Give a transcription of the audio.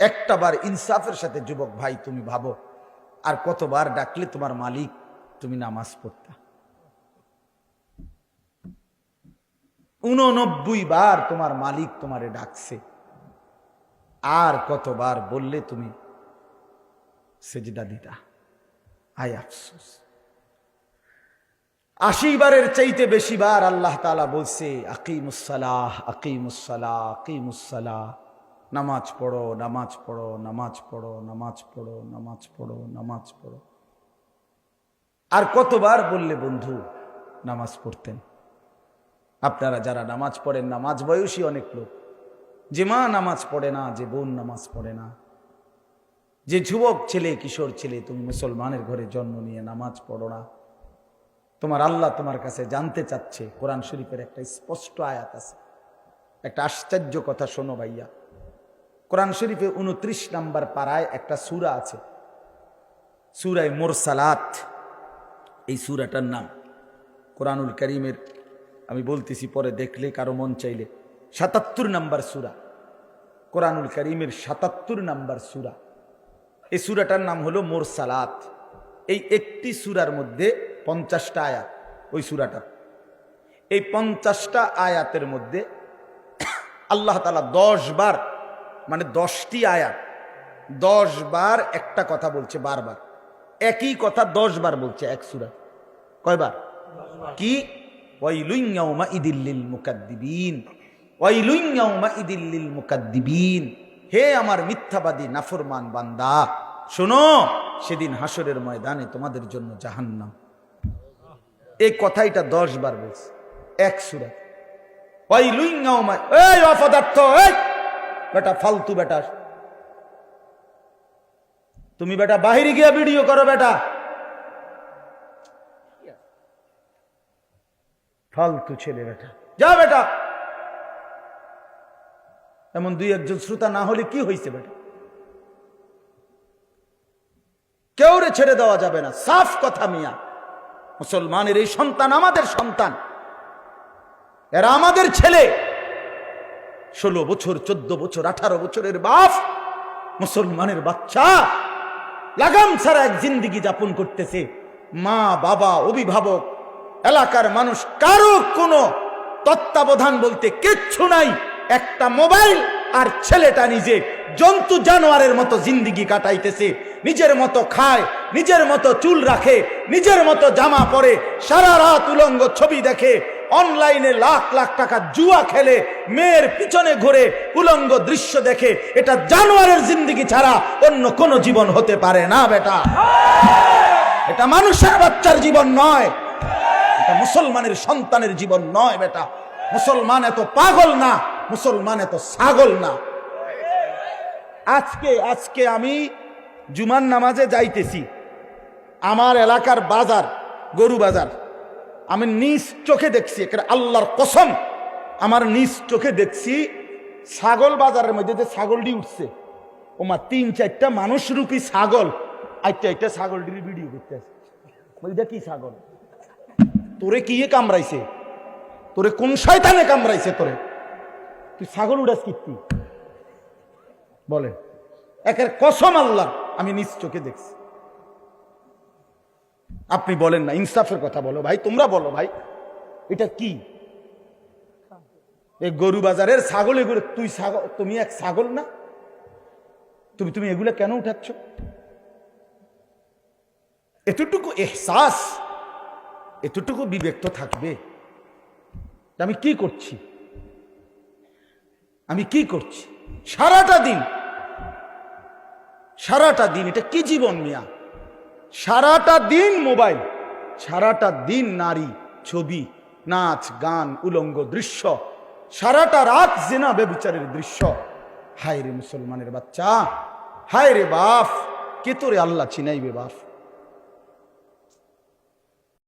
একটা বার ইনসাফের সাথে যুবক ভাই তুমি ভাবো, আর কতবার ডাকলে তোমার মালিক তুমি নামাজ পড়তা? 89 বার তোমার মালিক তোমারে ডাকছে, আর কতবার বললে তুমি সেজদা দিতা? আয় আফসোস। 80 বারের চাইতে বেশি বার আল্লাহ তাআলা বলছে আকিমুসসালাহ, আকিমুসসালাহ, আকিমুসসালাহ, নামাজ পড়ো, নামাজ পড়ো, নামাজ পড়ো, নামাজ পড়ো, নামাজ পড়ো, নামাজ পড়ো। আর কতবার বললে বন্ধু নামাজ পড়তেন? আপনারা যারা নামাজ পড়েন, নামাজ বয়সী অনেক লোক, যে মা নামাজ পড়ে না, যে বোন নামাজ পড়ে না, যে যুবক ছেলে, কিশোর ছেলে, তুমি মুসলমানের ঘরে জন্ম নিয়ে নামাজ পড়ো না, তোমার আল্লাহ তোমার কাছে জানতে চাচ্ছে। কোরআন শরীফের একটা স্পষ্ট আয়াত আছে, একটা আশ্চর্য কথা শোনো ভাইয়া। কোরআন শরীফে 29 নম্বর পারায় একটা সূরা আছে, সূরা মুরসালাত। এই সূরাটার নাম কোরআনুল কারীমের, আমি বলতেছি পরে দেখলে কারো মন চাইলে, 77 নম্বর সূরা, কোরআনুল কারীমের 77 নম্বর সূরা। এই সূরাটার নাম হলো মুরসালাত। এই একটি সূরার মধ্যে 50টা আয়াত। ওই সূরাটা, এই 50টা আয়াতের মধ্যে আল্লাহ তাআলা 10 বার, মানে 10টি আয়াত 10 বার একটা কথা বলছে, বারবার একই কথা 10 বার বলছে এক সূরা। কয়বার? কি? ওয়াইলুন ইয়াউমাইদিল লিল মুকাদ্দিবিন, ওয়াইলুন ইয়াউমাইদিল লিল মুকাদ্দিবিন। হে আমার মিথ্যাবাদী নাফরমান বান্দা, শোনো, সেদিন হাসরের ময়দানে তোমাদের জন্য জাহান্নাম। এই কথাইটা 10 বার বলছে এক সূরা। ওয়াইলুন ইয়াউমা, এই অপদার্থ, এই বেটা ফালতু বেটা, তুমি বেটা বাহিরে গিয়া ভিডিও করো বেটা, ফালতু ছেলে বেটা, যা বেটা। এমন 2-1 শ্রোতা না হলে কি হয়েছে বেটা? কেউ রে ছেড়ে দেওয়া যাবে না, সাফ কথা মিয়া। মুসলমানের এই সন্তান আমাদের সন্তান, এরা আমাদের ছেলে। 16 বছর, 14 বছর, 18 বছরের বাপ, মুসলমানের বাচ্চা লাগাম ছাড়া এক জিন্দেগি যাপন করতেছে। মা, বাবা, অভিভাবক, এলাকার মানুষ, কারো কোনো তত্ত্বাবধান বলতে কিচ্ছু নাই। একটা মোবাইল, আর ছেলেটা নিজে জন্তু জানোয়ারের মতো জিন্দেগি কাটাইতেছে। নিজের মতো খায়, নিজের মতো চুল রাখে, নিজের মতো জামা পরে, সারা রাত উলঙ্গ ছবি দেখে, অনলাইনে লাখ লাখ টাকা জুয়া খেলে, মেয়ের পিছনে ঘুরে উলঙ্গ দৃশ্য দেখে। এটা জানোয়ারের জিন্দেগি ছাড়া অন্য কোনো জীবন হতে পারে না বেটা। এটা মানুষের বাচ্চার জীবন নয়, এটা মুসলমানের সন্তানের জীবন নয় বেটা। মুসলমান এত পাগল না, মুসলমান এত ছাগল না। আজকে আমি জুমার নামাজে যাইতেছি, আমার এলাকার বাজার, গরু বাজার, আমি নিজ চোখে দেখছি, আল্লাহর কসম, আমার নিজ চোখে দেখছি, ছাগল বাজারের মধ্যে যে ছাগলটি উঠছে, ওমা 3-4টা মানুষ রূপী ছাগল একটা ছাগলটির ভিডিও করতে আছে। বলতে কি ছাগল? তোরে কি কামড়াইছে? তোরে কোন শয়তানে কামড়াইছে? তোরে তুই ছাগল উড়াস কীর্তি বলে? একের কসম আল্লাহ, আমি নিজ চোখে দেখছি। আপনি বলেন না, ইনসাফের কথা বলো ভাই, তোমরা বলো ভাই, এটা কি? এই গরু বাজারের ছাগল, এগুলো তুই ছাগল, তুমি এক ছাগল না? তুমি এগুলো কেন উঠাচ্ছ? এতটুকু এহসাস, এতটুকু বিবেক তো থাকবে। আমি কি করছি? আমি কি করছি সারাটা দিন? এটা কি জীবন মিয়া? সারাটা দিন মোবাইল, সারাটা দিন নারী, ছবি, নাচ, গান, উলঙ্গ দৃশ্য, সারাটা রাত জিনা ব্যভিচারের দৃশ্য। হায় রে মুসলমানের বাচ্চা, হায় রে বাপ, কে তোরে আল্লাহ চিনাইবে বাপ?